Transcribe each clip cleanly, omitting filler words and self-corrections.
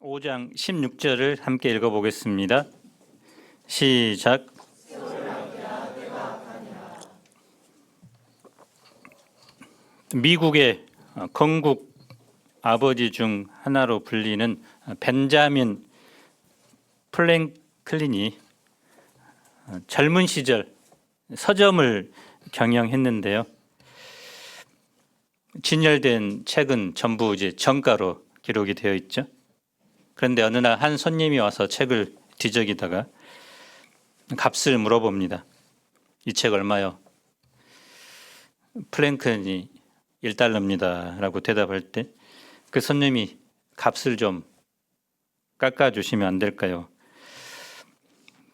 5장 16절을 함께 읽어보겠습니다. 시작. 미국의 건국 아버지 중 하나로 불리는 벤자민 프랭클린이 젊은 시절 서점을 경영했는데요. 진열된 책은 전부 이제 정가로 기록이 되어 있죠. 그런데 어느 날 한 손님이 와서 책을 뒤적이다가 값을 물어봅니다. 이 책 얼마요? 프랭클린이 $1입니다 라고 대답할 때 그 손님이 값을 좀 깎아주시면 안 될까요?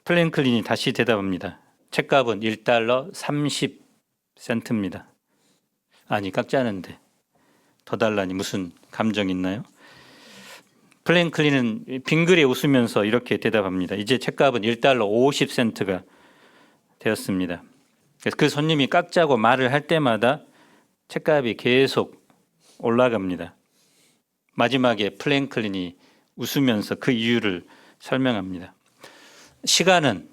프랭클린이 다시 대답합니다. 책값은 $1 30센트입니다. 아니, 깎자는데 더 달라니 무슨 감정 있나요? 프랭클린은 빙그레 웃으면서 이렇게 대답합니다. 이제 책값은 $1 50센트가 되었습니다. 그래서 그 손님이 깎자고 말을 할 때마다 책값이 계속 올라갑니다. 마지막에 프랭클린이 웃으면서 그 이유를 설명합니다. 시간은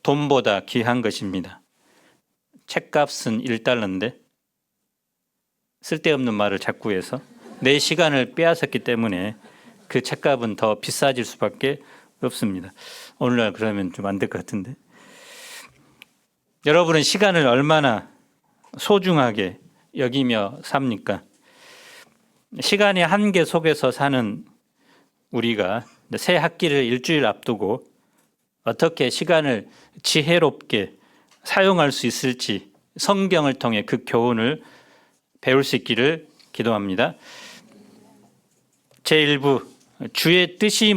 돈보다 귀한 것입니다. 책값은 $1인데 쓸데없는 말을 자꾸 해서 내 시간을 빼앗았기 때문에 그 책값은 더 비싸질 수밖에 없습니다. 오늘날 그러면 좀 안 될 것 같은데. 여러분은 시간을 얼마나 소중하게 여기며 삽니까? 시간의 한계 속에서 사는 우리가 새 학기를 일주일 앞두고 어떻게 시간을 지혜롭게 사용할 수 있을지 성경을 통해 그 교훈을 배울 수 있기를 기도합니다. 제1부 주의 뜻이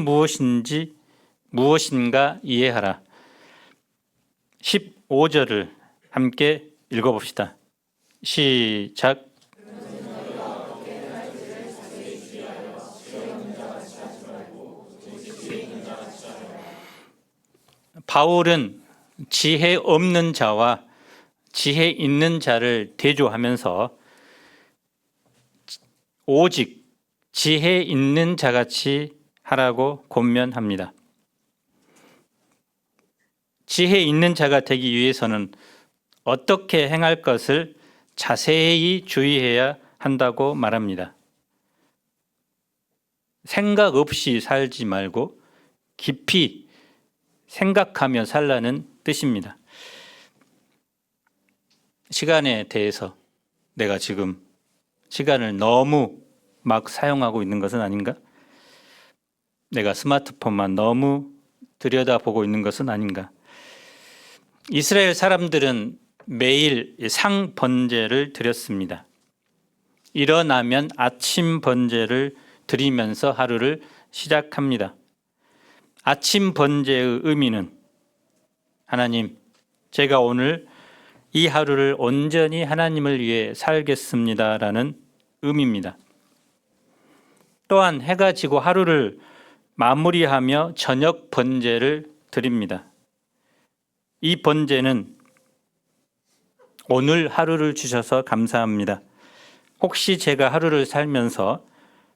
무엇인가 이해하라. 15절을 함께 읽어봅시다. 시작. 바울은 지혜 없는 자와 지혜 있는 자를 대조하면서 오직 지혜 있는 자같이 하라고 권면합니다. 지혜 있는 자가 되기 위해서는 어떻게 행할 것을 자세히 주의해야 한다고 말합니다. 생각 없이 살지 말고 깊이 생각하며 살라는 뜻입니다. 시간에 대해서 내가 지금 시간을 너무 막 사용하고 있는 것은 아닌가? 내가 스마트폰만 너무 들여다보고 있는 것은 아닌가? 이스라엘 사람들은 매일 상번제를 드렸습니다. 일어나면 아침 번제를 드리면서 하루를 시작합니다. 아침 번제의 의미는 하나님, 제가 오늘 이 하루를 온전히 하나님을 위해 살겠습니다라는 의미입니다. 또한 해가 지고 하루를 마무리하며 저녁 번제를 드립니다. 이 번제는 오늘 하루를 주셔서 감사합니다. 혹시 제가 하루를 살면서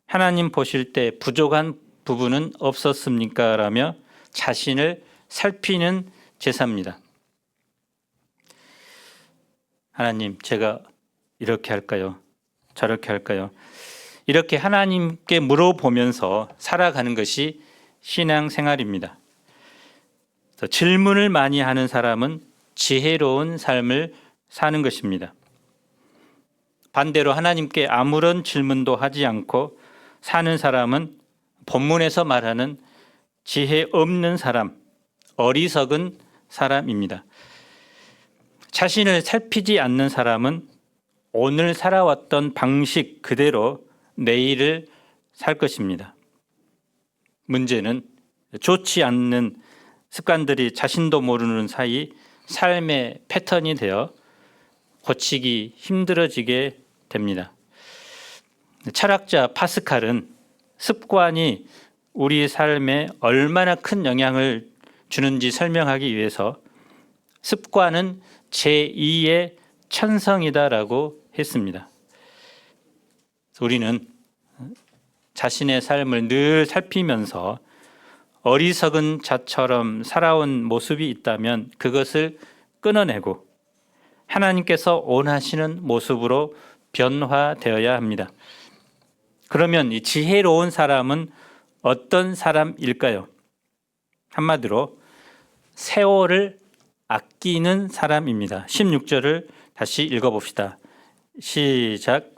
하나님 보실 때 부족한 부분은 없었습니까? 라며 자신을 살피는 제사입니다. 하나님, 제가 이렇게 할까요? 저렇게 할까요? 이렇게 하나님께 물어보면서 살아가는 것이 신앙생활입니다. 질문을 많이 하는 사람은 지혜로운 삶을 사는 것입니다. 반대로 하나님께 아무런 질문도 하지 않고 사는 사람은 본문에서 말하는 지혜 없는 사람, 어리석은 사람입니다. 자신을 살피지 않는 사람은 오늘 살아왔던 방식 그대로 내일을 살 것입니다. 문제는 좋지 않는 습관들이 자신도 모르는 사이 삶의 패턴이 되어 고치기 힘들어지게 됩니다. 철학자 파스칼은 습관이 우리 삶에 얼마나 큰 영향을 주는지 설명하기 위해서 습관은 제2의 천성이다라고 했습니다. 우리는 자신의 삶을 늘 살피면서 어리석은 자처럼 살아온 모습이 있다면 그것을 끊어내고 하나님께서 원하시는 모습으로 변화되어야 합니다. 그러면 이 지혜로운 사람은 어떤 사람일까요? 한마디로 세월을 아끼는 사람입니다. 16절을 다시 읽어봅시다. 시작.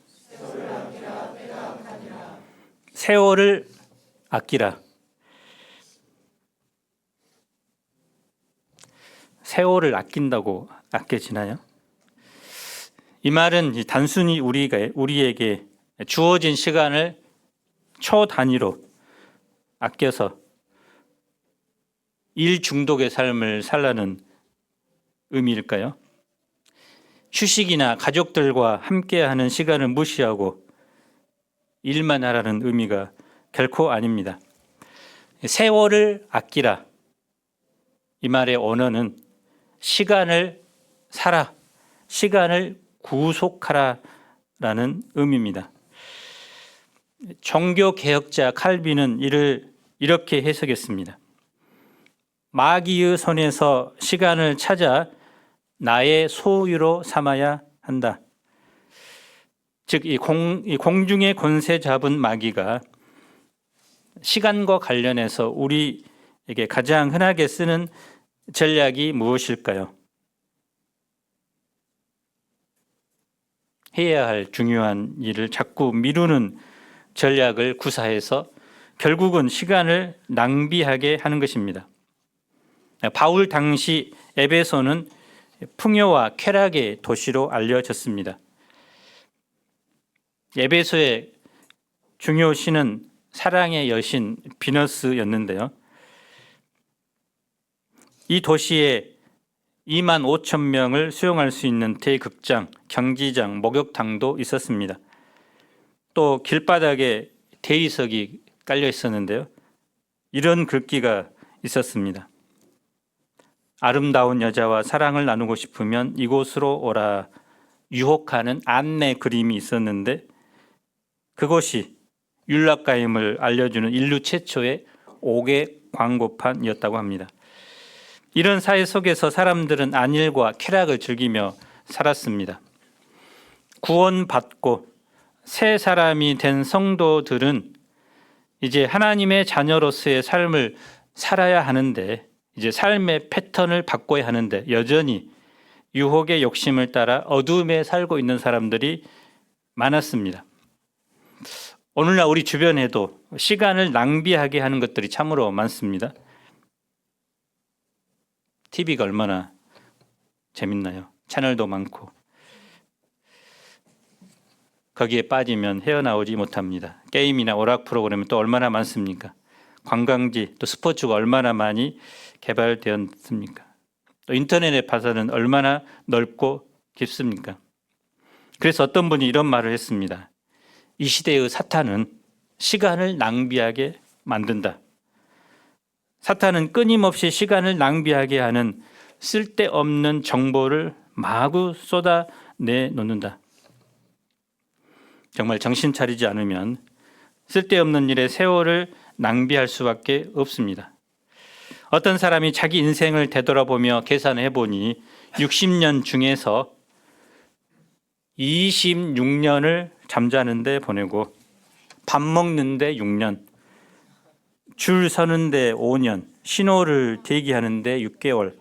세월을 아끼라. 세월을 아낀다고 아껴지나요? 이 말은 단순히 우리에게 주어진 시간을 초 단위로 아껴서 일 중독의 삶을 살라는 의미일까요? 휴식이나 가족들과 함께하는 시간을 무시하고 일만 하라는 의미가 결코 아닙니다. 세월을 아끼라. 이 말의 언어는 시간을 살아, 시간을 구속하라라는 의미입니다. 종교개혁자 칼빈은 이를 이렇게 해석했습니다. 마귀의 손에서 시간을 찾아 나의 소유로 삼아야 한다. 즉, 이 공중의 권세 잡은 마귀가 시간과 관련해서 우리에게 가장 흔하게 쓰는 전략이 무엇일까요? 해야 할 중요한 일을 자꾸 미루는 전략을 구사해서 결국은 시간을 낭비하게 하는 것입니다. 바울 당시 에베소는 풍요와 쾌락의 도시로 알려졌습니다. 에베소의 중요 신은 사랑의 여신 비너스였는데요. 이 도시에 2만 5천 명을 수용할 수 있는 대극장, 경기장, 목욕탕도 있었습니다. 또 길바닥에 대리석이 깔려 있었는데요. 이런 글귀가 있었습니다. 아름다운 여자와 사랑을 나누고 싶으면 이곳으로 오라. 유혹하는 안내 그림이 있었는데 그것이 율락가임을 알려주는 인류 최초의 5개 광고판이었다고 합니다. 이런 사회 속에서 사람들은 안일과 쾌락을 즐기며 살았습니다. 구원받고 새 사람이 된 성도들은 이제 하나님의 자녀로서의 삶을 살아야 하는데 이제 삶의 패턴을 바꿔야 하는데 여전히 유혹의 욕심을 따라 어둠에 살고 있는 사람들이 많았습니다. 오늘날 우리 주변에도 시간을 낭비하게 하는 것들이 참으로 많습니다. TV가 얼마나 재밌나요? 채널도 많고 거기에 빠지면 헤어나오지 못합니다. 게임이나 오락 프로그램은 또 얼마나 많습니까? 관광지 또 스포츠가 얼마나 많이 개발되었습니까? 또 인터넷의 파산은 얼마나 넓고 깊습니까? 그래서 어떤 분이 이런 말을 했습니다. 이 시대의 사탄은 시간을 낭비하게 만든다. 사탄은 끊임없이 시간을 낭비하게 하는 쓸데없는 정보를 마구 쏟아내 놓는다. 정말 정신 차리지 않으면 쓸데없는 일에 세월을 낭비할 수밖에 없습니다. 어떤 사람이 자기 인생을 되돌아보며 계산해 보니 60년 중에서 26년을 잠자는데 보내고 밥 먹는데 6년, 줄 서는데 5년, 신호를 대기하는데 6개월,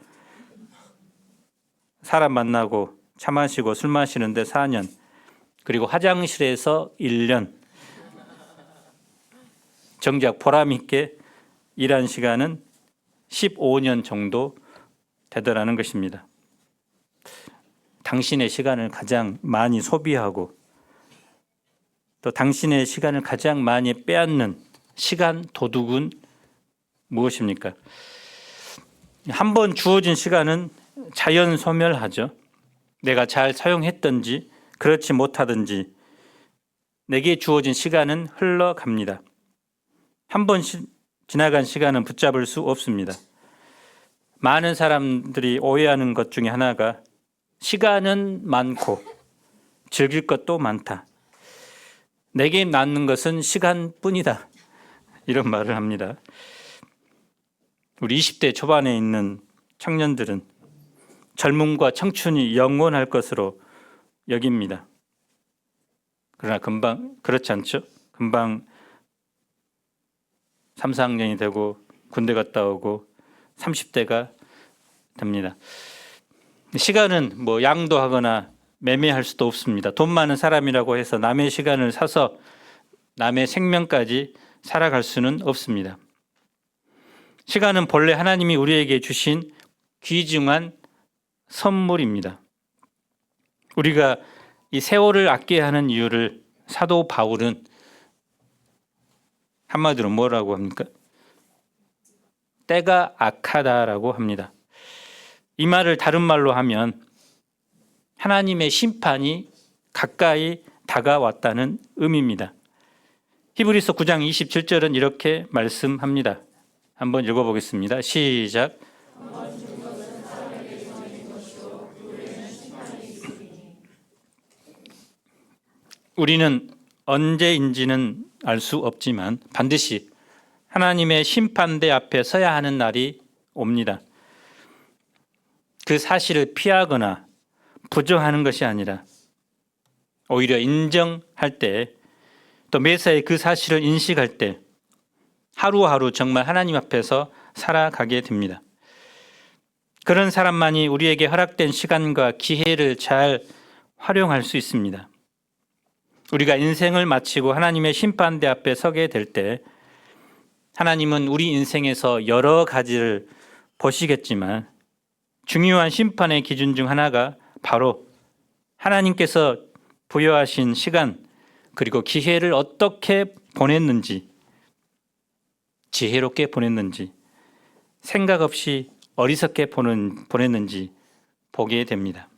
사람 만나고 차 마시고 술 마시는데 4년, 그리고 화장실에서 1년, 정작 보람 있게 일한 시간은 15년 정도 되더라는 것입니다. 당신의 시간을 가장 많이 소비하고 또 당신의 시간을 가장 많이 빼앗는 시간 도둑은 무엇입니까? 한 번 주어진 시간은 자연 소멸하죠. 내가 잘 사용했든지 그렇지 못하든지 내게 주어진 시간은 흘러갑니다. 한 번 지나간 시간은 붙잡을 수 없습니다. 많은 사람들이 오해하는 것 중에 하나가 시간은 많고 즐길 것도 많다. 내게 남는 것은 시간뿐이다. 이런 말을 합니다. 우리 20대 초반에 있는 청년들은 젊음과 청춘이 영원할 것으로 여깁니다. 그러나 금방 그렇지 않죠? 금방 3, 4학년이 되고 군대 갔다 오고 30대가 됩니다. 시간은 뭐 양도하거나 매매할 수도 없습니다. 돈 많은 사람이라고 해서 남의 시간을 사서 남의 생명까지 살아갈 수는 없습니다. 시간은 본래 하나님이 우리에게 주신 귀중한 선물입니다. 우리가 이 세월을 아껴야 하는 이유를 사도 바울은 한마디로 뭐라고 합니까? 때가 악하다라고 합니다. 이 말을 다른 말로 하면 하나님의 심판이 가까이 다가왔다는 의미입니다. 히브리서 9장 27절은 이렇게 말씀합니다. 한번 읽어보겠습니다. 시작. 우리는 언제인지는 알 수 없지만 반드시 하나님의 심판대 앞에 서야 하는 날이 옵니다. 그 사실을 피하거나 부정하는 것이 아니라 오히려 인정할 때, 또 매사에 그 사실을 인식할 때 하루하루 정말 하나님 앞에서 살아가게 됩니다. 그런 사람만이 우리에게 허락된 시간과 기회를 잘 활용할 수 있습니다. 우리가 인생을 마치고 하나님의 심판대 앞에 서게 될 때 하나님은 우리 인생에서 여러 가지를 보시겠지만 중요한 심판의 기준 중 하나가 바로 하나님께서 부여하신 시간 그리고 기회를 어떻게 보냈는지, 지혜롭게 보냈는지, 생각 없이 어리석게 보냈는지 보게 됩니다.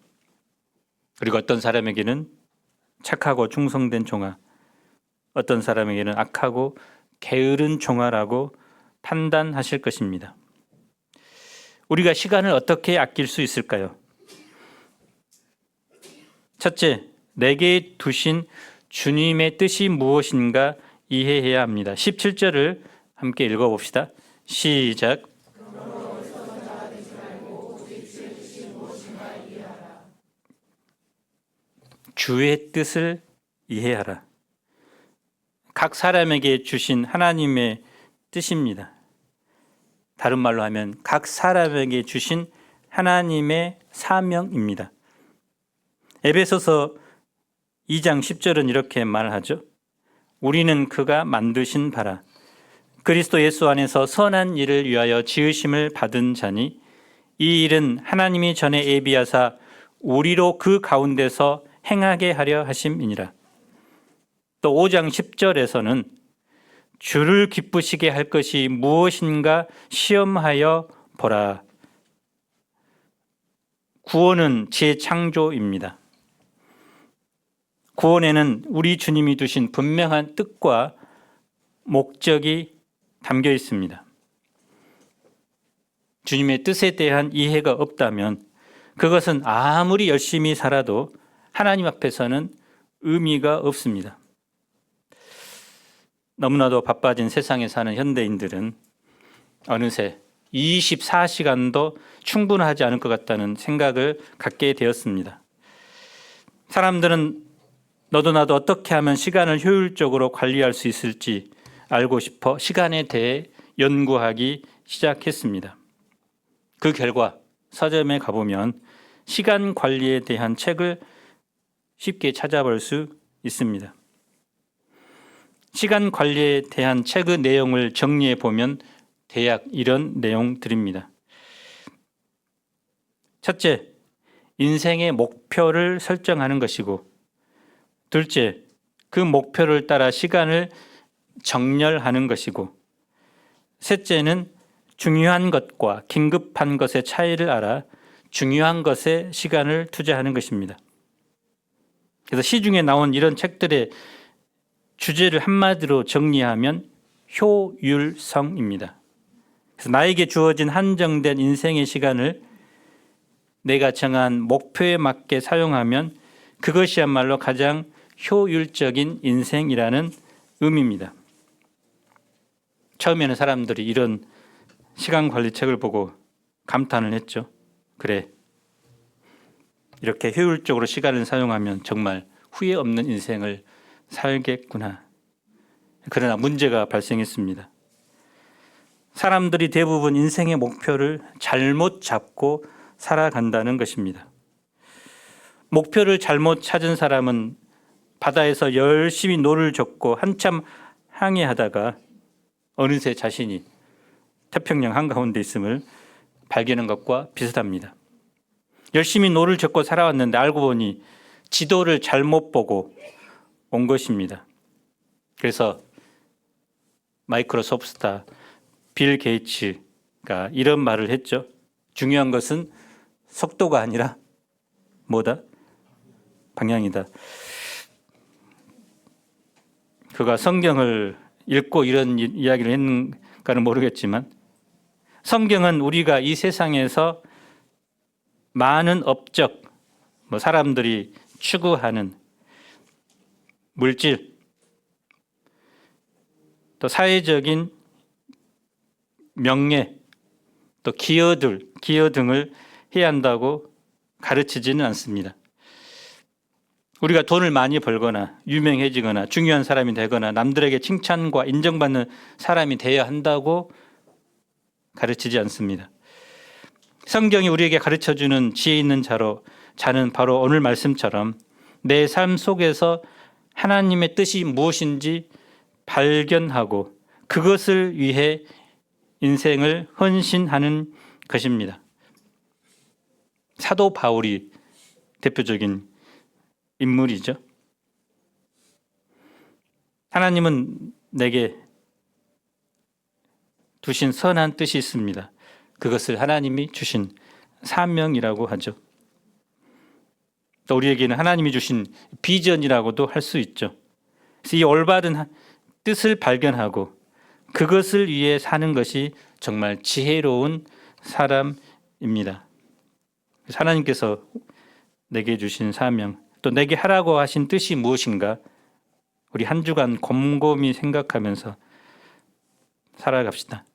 그리고 어떤 사람에게는 착하고 충성된 종아, 어떤 사람에게는 악하고 게으른 종아라고 판단하실 것입니다. 우리가 시간을 어떻게 아낄 수 있을까요? 첫째, 내게 두신 주님의 뜻이 무엇인가 이해해야 합니다. 17절을 함께 읽어봅시다. 시작. 주의 뜻을 이해하라. 각 사람에게 주신 하나님의 뜻입니다. 다른 말로 하면 각 사람에게 주신 하나님의 사명입니다. 에베소서 2장 10절은 이렇게 말하죠. 우리는 그가 만드신 바라 그리스도 예수 안에서 선한 일을 위하여 지으심을 받은 자니 이 일은 하나님이 전에 예비하사 우리로 그 가운데서 행하게 하려 하심이니라. 또 5장 10절에서는 주를 기쁘시게 할 것이 무엇인가 시험하여 보라. 구원은 재창조입니다. 구원에는 우리 주님이 두신 분명한 뜻과 목적이 담겨 있습니다. 주님의 뜻에 대한 이해가 없다면 그것은 아무리 열심히 살아도 하나님 앞에서는 의미가 없습니다. 너무나도 바빠진 세상에 사는 현대인들은 어느새 24시간도 충분하지 않을 것 같다는 생각을 갖게 되었습니다. 사람들은 너도 나도 어떻게 하면 시간을 효율적으로 관리할 수 있을지 알고 싶어 시간에 대해 연구하기 시작했습니다. 그 결과 서점에 가보면 시간 관리에 대한 책을 쉽게 찾아볼 수 있습니다. 시간 관리에 대한 책의 내용을 정리해 보면 대략 이런 내용들입니다. 첫째, 인생의 목표를 설정하는 것이고, 둘째, 그 목표를 따라 시간을 정렬하는 것이고, 셋째는 중요한 것과 긴급한 것의 차이를 알아 중요한 것에 시간을 투자하는 것입니다. 그래서 시중에 나온 이런 책들의 주제를 한마디로 정리하면 효율성입니다. 그래서 나에게 주어진 한정된 인생의 시간을 내가 정한 목표에 맞게 사용하면 그것이야말로 가장 효율적인 인생이라는 의미입니다. 처음에는 사람들이 이런 시간 관리 책을 보고 감탄을 했죠. 그래, 이렇게 효율적으로 시간을 사용하면 정말 후회 없는 인생을 살겠구나. 그러나 문제가 발생했습니다. 사람들이 대부분 인생의 목표를 잘못 잡고 살아간다는 것입니다. 목표를 잘못 찾은 사람은 바다에서 열심히 노를 젓고 한참 항해하다가 어느새 자신이 태평양 한가운데 있음을 발견한 것과 비슷합니다. 열심히 노를 젓고 살아왔는데 알고 보니 지도를 잘못 보고 온 것입니다. 그래서 마이크로소프트 빌 게이츠가 이런 말을 했죠. 중요한 것은 속도가 아니라 뭐다? 방향이다. 그가 성경을 읽고 이런 이야기를 했는가는 모르겠지만 성경은 우리가 이 세상에서 많은 업적, 사람들이 추구하는 물질, 또 사회적인 명예, 또 기여 등을 해야 한다고 가르치지는 않습니다. 우리가 돈을 많이 벌거나 유명해지거나 중요한 사람이 되거나 남들에게 칭찬과 인정받는 사람이 되어야 한다고 가르치지 않습니다. 성경이 우리에게 가르쳐주는 지혜 있는 자는 바로 오늘 말씀처럼 내 삶 속에서 하나님의 뜻이 무엇인지 발견하고 그것을 위해 인생을 헌신하는 것입니다. 사도 바울이 대표적인 인물이죠. 하나님은 내게 두신 선한 뜻이 있습니다. 그것을 하나님이 주신 사명이라고 하죠. 또 우리에게는 하나님이 주신 비전이라고도 할 수 있죠. 그래서 이 올바른 뜻을 발견하고 그것을 위해 사는 것이 정말 지혜로운 사람입니다. 하나님께서 내게 주신 사명, 또 내게 하라고 하신 뜻이 무엇인가 우리 한 주간 곰곰이 생각하면서 살아갑시다.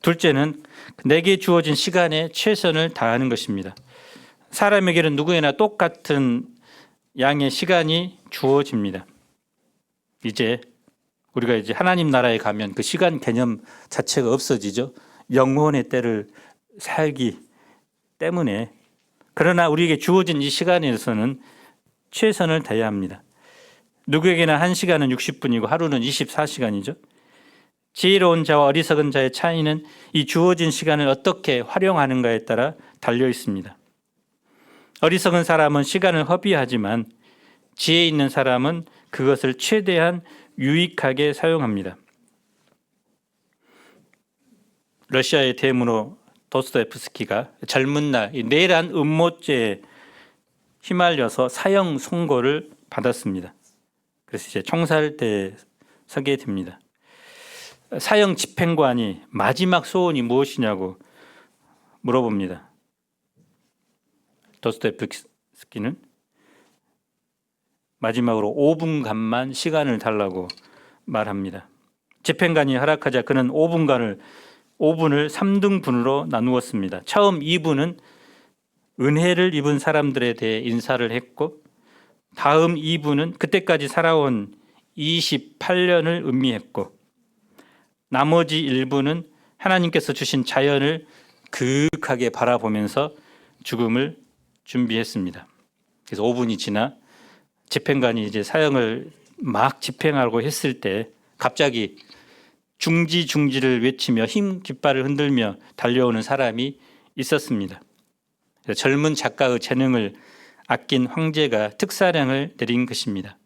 둘째는 내게 주어진 시간에 최선을 다하는 것입니다. 사람에게는 누구에나 똑같은 양의 시간이 주어집니다. 우리가 이제 하나님 나라에 가면 그 시간 개념 자체가 없어지죠. 영혼의 때를 살기 때문에. 그러나 우리에게 주어진 이 시간에서는 최선을 다해야 합니다. 누구에게나 1시간은 60분이고 하루는 24시간이죠. 지혜로운 자와 어리석은 자의 차이는 이 주어진 시간을 어떻게 활용하는가에 따라 달려 있습니다. 어리석은 사람은 시간을 허비하지만 지혜 있는 사람은 그것을 최대한 유익하게 사용합니다. 러시아의 대문호 도스토옙스키가 젊은 날 내란 음모죄에 휘말려서 사형 선고를 받았습니다. 그래서 이제 총살대에 서게 됩니다. 사형 집행관이 마지막 소원이 무엇이냐고 물어봅니다. 도스토옙스키는 마지막으로 5분간만 시간을 달라고 말합니다. 집행관이 허락하자 그는 5분을 3등분으로 나누었습니다. 처음 2분은 은혜를 입은 사람들에 대해 인사를 했고 다음 2분은 그때까지 살아온 28년을 의미했고 나머지 1분은 하나님께서 주신 자연을 그윽하게 바라보면서 죽음을 준비했습니다. 그래서 5분이 지나 집행관이 이제 사형을 막 집행하고 했을 때 갑자기 중지를 외치며 힘 깃발을 흔들며 달려오는 사람이 있었습니다. 젊은 작가의 재능을 아낀 황제가 특사령을 내린 것입니다.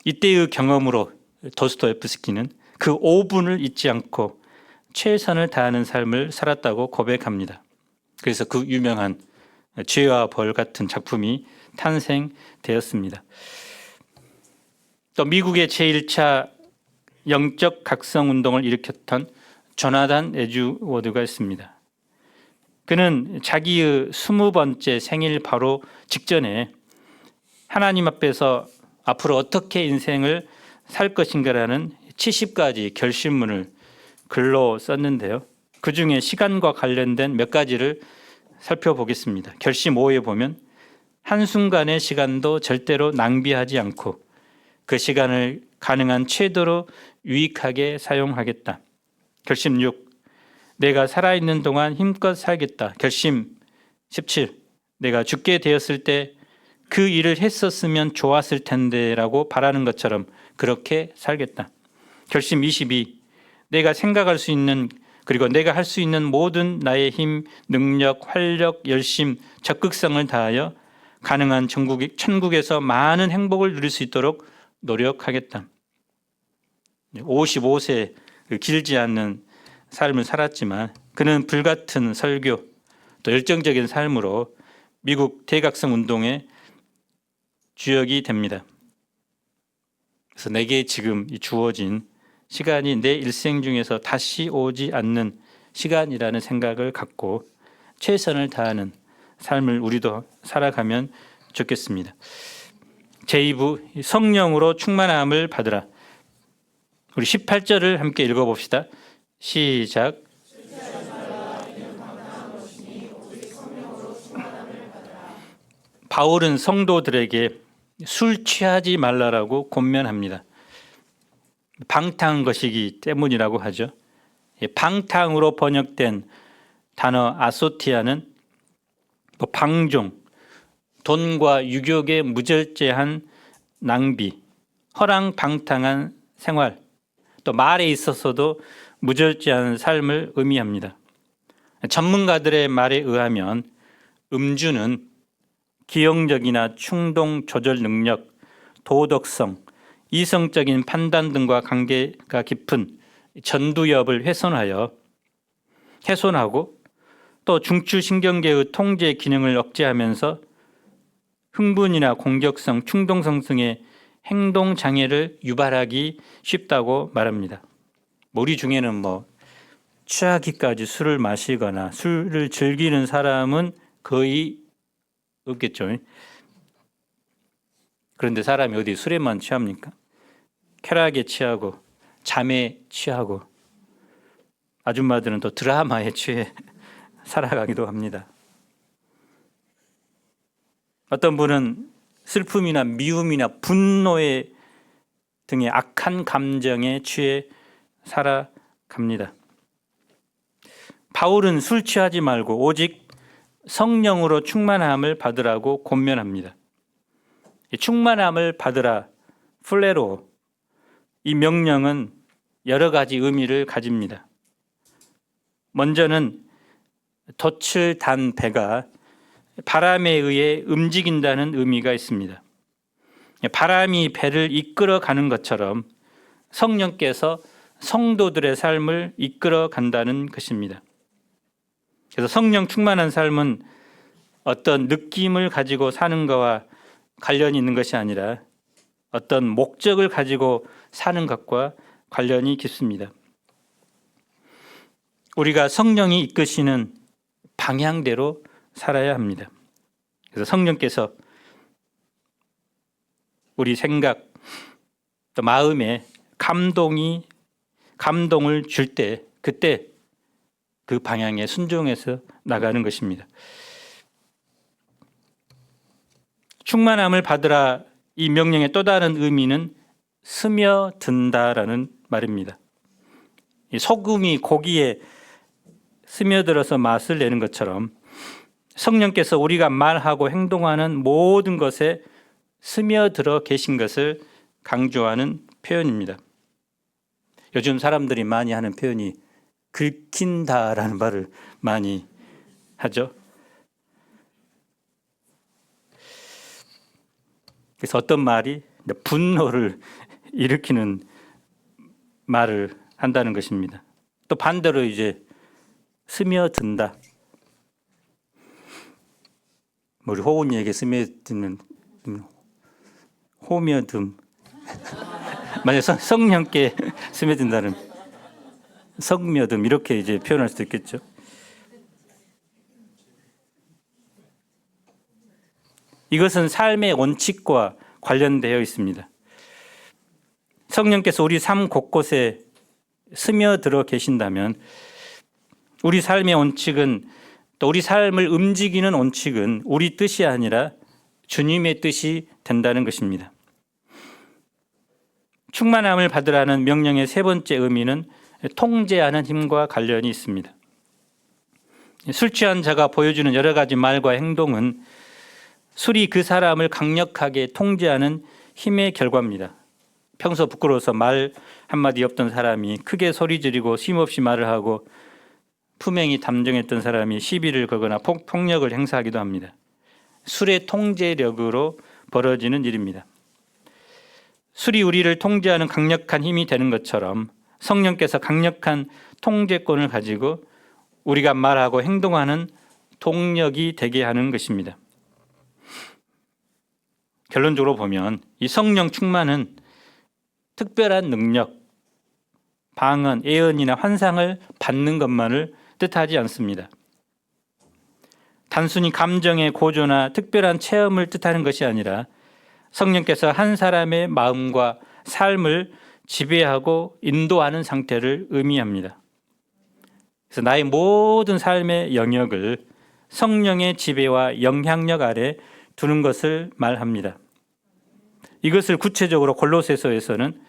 이때의 경험으로 도스토옙스키는 그 5분을 잊지 않고 최선을 다하는 삶을 살았다고 고백합니다. 그래서 그 유명한 죄와 벌 같은 작품이 탄생되었습니다. 또 미국의 제1차 영적 각성 운동을 일으켰던 조나단 에드워드가 있습니다. 그는 자기의 20번째 생일 바로 직전에 하나님 앞에서 앞으로 어떻게 인생을 살 것인가라는 70가지 결심문을 글로 썼는데요. 그중에 시간과 관련된 몇 가지를 살펴보겠습니다. 결심 5에 보면 한순간의 시간도 절대로 낭비하지 않고 그 시간을 가능한 최대로 유익하게 사용하겠다. 결심 6, 내가 살아있는 동안 힘껏 살겠다. 결심 17, 내가 죽게 되었을 때 그 일을 했었으면 좋았을 텐데 라고 바라는 것처럼 그렇게 살겠다. 결심 22, 내가 생각할 수 있는 그리고 내가 할 수 있는 모든 나의 힘, 능력, 활력, 열심, 적극성을 다하여 가능한 천국에서 많은 행복을 누릴 수 있도록 노력하겠다. 55세 길지 않는 삶을 살았지만 그는 불같은 설교 또 열정적인 삶으로 미국 대각성 운동의 주역이 됩니다. 그래서 내게 지금 주어진 시간이 내 일생 중에서 다시 오지 않는 시간이라는 생각을 갖고 최선을 다하는 삶을 우리도 살아가면 좋겠습니다. 제2부 성령으로 충만함을 받으라. 우리 18절을 함께 읽어봅시다. 시작. 바울은 성도들에게 술 취하지 말라라고 권면합니다. 방탕한 것이기 때문이라고 하죠. 방탕으로 번역된 단어 아소티아는 방종, 돈과 유격의 무절제한 낭비, 허랑방탕한 생활, 또 말에 있어서도 무절제한 삶을 의미합니다. 전문가들의 말에 의하면 음주는 기억력이나 충동 조절 능력, 도덕성, 이성적인 판단 등과 관계가 깊은 전두엽을 훼손하고 또 중추신경계의 통제 기능을 억제하면서 흥분이나 공격성, 충동성 등의 행동 장애를 유발하기 쉽다고 말합니다. 우리 중에는 취하기까지 술을 마시거나 술을 즐기는 사람은 거의 없겠죠. 그런데 사람이 어디 술에만 취합니까? 쾌락에 취하고 잠에 취하고 아줌마들은 또 드라마에 취해 살아가기도 합니다. 어떤 분은 슬픔이나 미움이나 분노에 등의 악한 감정에 취해 살아갑니다. 바울은 술 취하지 말고 오직 성령으로 충만함을 받으라고 권면합니다. 충만함을 받으라, 플레로, 이 명령은 여러 가지 의미를 가집니다. 먼저는 돛을 단 배가 바람에 의해 움직인다는 의미가 있습니다. 바람이 배를 이끌어 가는 것처럼 성령께서 성도들의 삶을 이끌어 간다는 것입니다. 그래서 성령 충만한 삶은 어떤 느낌을 가지고 사는 것과 관련이 있는 것이 아니라 어떤 목적을 가지고 사는 것과 관련이 깊습니다. 우리가 성령이 이끄시는 방향대로 살아야 합니다. 그래서 성령께서 우리 생각, 또 마음에 감동을 줄 때 그때 그 방향에 순종해서 나가는 것입니다. 충만함을 받으라 이 명령의 또 다른 의미는 스며든다라는 말입니다. 소금이 고기에 스며들어서 맛을 내는 것처럼 성령께서 우리가 말하고 행동하는 모든 것에 스며들어 계신 것을 강조하는 표현입니다. 요즘 사람들이 많이 하는 표현이 긁힌다라는 말을 많이 하죠. 그래서 어떤 말이 분노를 일으키는 말을 한다는 것입니다. 또 반대로 이제 스며든다. 우리 호은이에게 스며드는 호며듬. 만약 성령께 스며든다는 성며듬 이렇게 이제 표현할 수도 있겠죠. 이것은 삶의 원칙과 관련되어 있습니다. 성령께서 우리 삶 곳곳에 스며들어 계신다면 우리 삶의 원칙은, 또 우리 삶을 움직이는 원칙은 우리 뜻이 아니라 주님의 뜻이 된다는 것입니다. 충만함을 받으라는 명령의 세 번째 의미는 통제하는 힘과 관련이 있습니다. 술 취한 자가 보여주는 여러 가지 말과 행동은 술이 그 사람을 강력하게 통제하는 힘의 결과입니다. 평소 부끄러워서 말 한마디 없던 사람이 크게 소리 지르고 쉼없이 말을 하고, 품행이 담정했던 사람이 시비를 걸거나 폭력을 행사하기도 합니다. 술의 통제력으로 벌어지는 일입니다. 술이 우리를 통제하는 강력한 힘이 되는 것처럼 성령께서 강력한 통제권을 가지고 우리가 말하고 행동하는 동력이 되게 하는 것입니다. 결론적으로 보면 이 성령 충만은 특별한 능력, 방언, 예언이나 환상을 받는 것만을 뜻하지 않습니다. 단순히 감정의 고조나 특별한 체험을 뜻하는 것이 아니라 성령께서 한 사람의 마음과 삶을 지배하고 인도하는 상태를 의미합니다. 그래서 나의 모든 삶의 영역을 성령의 지배와 영향력 아래 두는 것을 말합니다. 이것을 구체적으로 골로새서에서는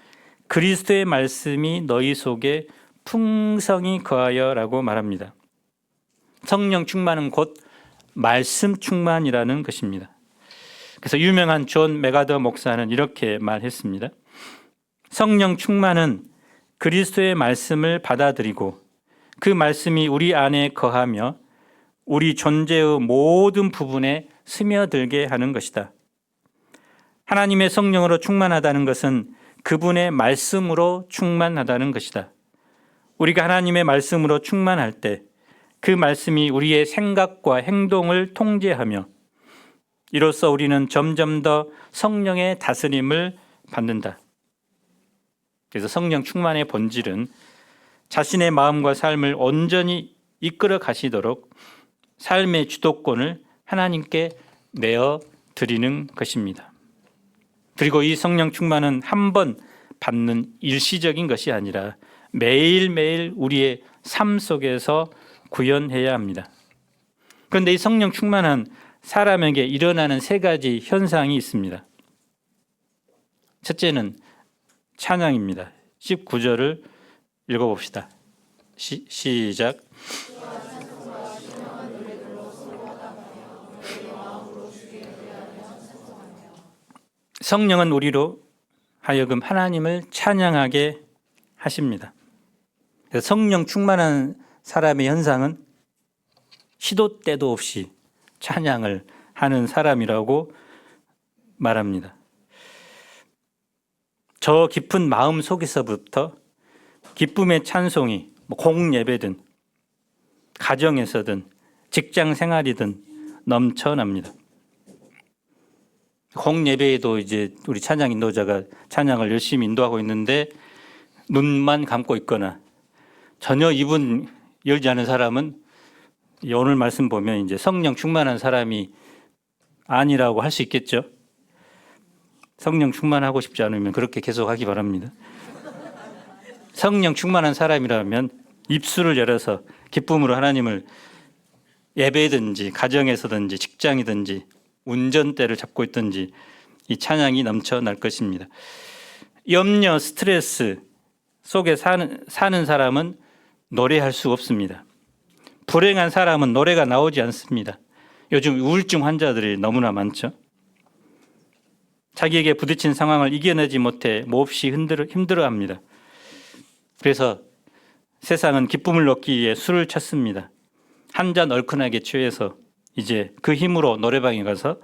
그리스도의 말씀이 너희 속에 풍성히 거하여라고 말합니다. 성령 충만은 곧 말씀 충만이라는 것입니다. 그래서 유명한 존 메가더 목사는 이렇게 말했습니다. 성령 충만은 그리스도의 말씀을 받아들이고 그 말씀이 우리 안에 거하며 우리 존재의 모든 부분에 스며들게 하는 것이다. 하나님의 성령으로 충만하다는 것은 그분의 말씀으로 충만하다는 것이다. 우리가 하나님의 말씀으로 충만할 때 그 말씀이 우리의 생각과 행동을 통제하며 이로써 우리는 점점 더 성령의 다스림을 받는다. 그래서 성령 충만의 본질은 자신의 마음과 삶을 온전히 이끌어 가시도록 삶의 주도권을 하나님께 내어 드리는 것입니다. 그리고 이 성령 충만은 한 번 받는 일시적인 것이 아니라 매일매일 우리의 삶 속에서 구현해야 합니다. 그런데 이 성령 충만한 사람에게 일어나는 세 가지 현상이 있습니다. 첫째는 찬양입니다. 19절을 읽어봅시다. 시작. 성령은 우리로 하여금 하나님을 찬양하게 하십니다. 성령 충만한 사람의 현상은 시도 때도 없이 찬양을 하는 사람이라고 말합니다. 저 깊은 마음 속에서부터 기쁨의 찬송이 공예배든 가정에서든 직장 생활이든 넘쳐납니다. 공예배에도 이제 우리 찬양 인도자가 찬양을 열심히 인도하고 있는데 눈만 감고 있거나 전혀 입은 열지 않은 사람은 오늘 말씀 보면 이제 성령 충만한 사람이 아니라고 할 수 있겠죠. 성령 충만하고 싶지 않으면 그렇게 계속 하기 바랍니다. 성령 충만한 사람이라면 입술을 열어서 기쁨으로 하나님을 예배든지 가정에서든지 직장이든지 운전대를 잡고 있든지 이 찬양이 넘쳐날 것입니다. 염려, 스트레스 속에 사는 사람은 노래할 수 없습니다. 불행한 사람은 노래가 나오지 않습니다. 요즘 우울증 환자들이 너무나 많죠. 자기에게 부딪힌 상황을 이겨내지 못해 몹시 힘들어합니다. 그래서 세상은 기쁨을 얻기 위해 술을 찾습니다. 한 잔 얼큰하게 취해서 이제 그 힘으로 노래방에 가서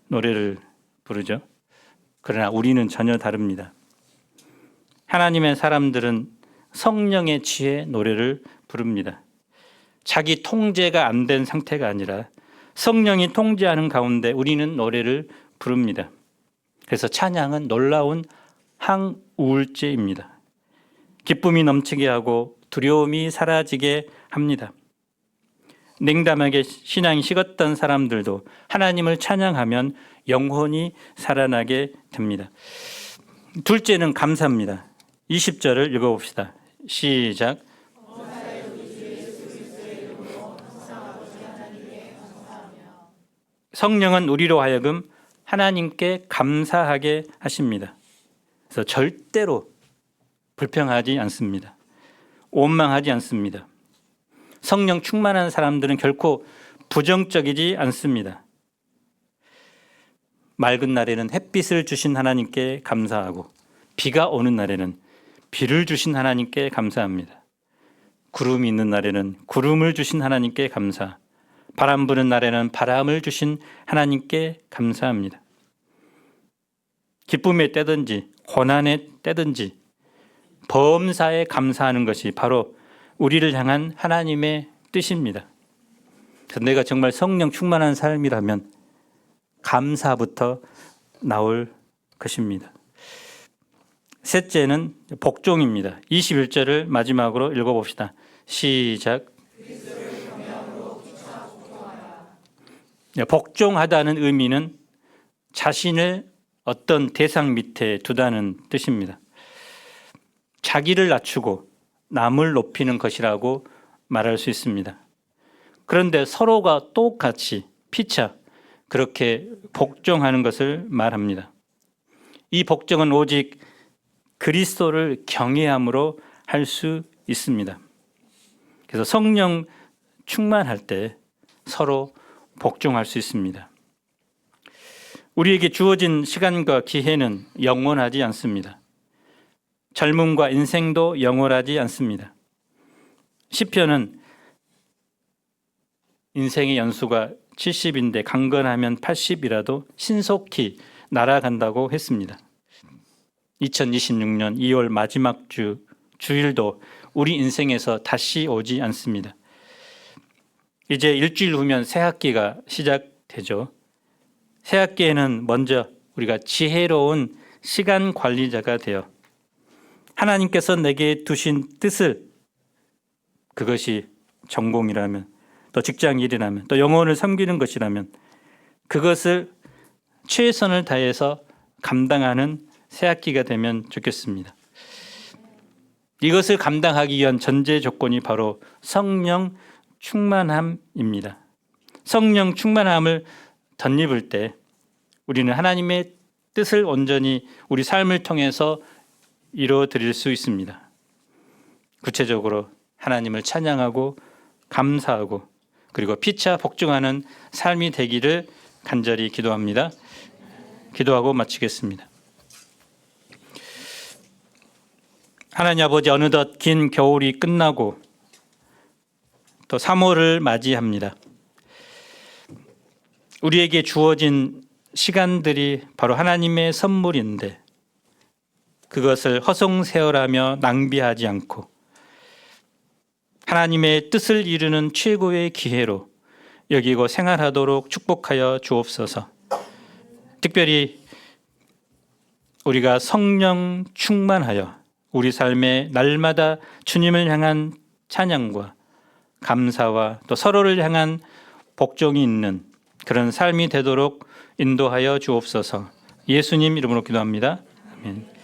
노래를 부르죠. 그러나 우리는 전혀 다릅니다. 하나님의 사람들은 성령의 지혜 노래를 부릅니다. 자기 통제가 안 된 상태가 아니라 성령이 통제하는 가운데 우리는 노래를 부릅니다. 그래서 찬양은 놀라운 항우울제입니다. 기쁨이 넘치게 하고 두려움이 사라지게 합니다. 냉담하게 신앙이 식었던 사람들도 하나님을 찬양하면 영혼이 살아나게 됩니다. 둘째는 감사입니다. 20절을 읽어봅시다. 시작. 성령은 우리로 하여금 하나님께 감사하게 하십니다. 그래서 절대로 불평하지 않습니다. 원망하지 않습니다. 성령 충만한 사람들은 결코 부정적이지 않습니다. 맑은 날에는 햇빛을 주신 하나님께 감사하고 비가 오는 날에는 비를 주신 하나님께 감사합니다. 구름이 있는 날에는 구름을 주신 하나님께 감사, 바람 부는 날에는 바람을 주신 하나님께 감사합니다. 기쁨의 때든지 고난의 때든지 범사에 감사하는 것이 바로 우리를 향한 하나님의 뜻입니다. 그래서 내가 정말 성령 충만한 삶이라면 감사부터 나올 것입니다. 셋째는 복종입니다. 21절을 마지막으로 읽어봅시다. 시작. 복종하다는 의미는 자신을 어떤 대상 밑에 두다는 뜻입니다. 자기를 낮추고 남을 높이는 것이라고 말할 수 있습니다. 그런데 서로가 똑같이 피차 그렇게 복종하는 것을 말합니다. 이 복종은 오직 그리스도를 경외함으로 할 수 있습니다. 그래서 성령 충만할 때 서로 복종할 수 있습니다. 우리에게 주어진 시간과 기회는 영원하지 않습니다. 젊음과 인생도 영원하지 않습니다. 시편은 인생의 연수가 70인데 강건하면 80이라도 신속히 날아간다고 했습니다. 2026년 2월 마지막 주일도 우리 인생에서 다시 오지 않습니다. 이제 일주일 후면 새학기가 시작되죠. 새학기에는 먼저 우리가 지혜로운 시간 관리자가 되어 하나님께서 내게 두신 뜻을, 그것이 전공이라면 또 직장 일이라면 또 영혼을 섬기는 것이라면 그것을 최선을 다해서 감당하는 새학기가 되면 좋겠습니다. 이것을 감당하기 위한 전제 조건이 바로 성령 충만함입니다. 성령 충만함을 덧입을 때 우리는 하나님의 뜻을 온전히 우리 삶을 통해서 이루어드릴 수 있습니다. 구체적으로 하나님을 찬양하고 감사하고 그리고 피차 복종하는 삶이 되기를 간절히 기도합니다. 기도하고 마치겠습니다. 하나님 아버지, 어느덧 긴 겨울이 끝나고 또 3월을 맞이합니다. 우리에게 주어진 시간들이 바로 하나님의 선물인데 그것을 허송세월하며 낭비하지 않고 하나님의 뜻을 이루는 최고의 기회로 여기고 생활하도록 축복하여 주옵소서. 특별히 우리가 성령 충만하여 우리 삶에 날마다 주님을 향한 찬양과 감사와 또 서로를 향한 복종이 있는 그런 삶이 되도록 인도하여 주옵소서. 예수님 이름으로 기도합니다. 아멘.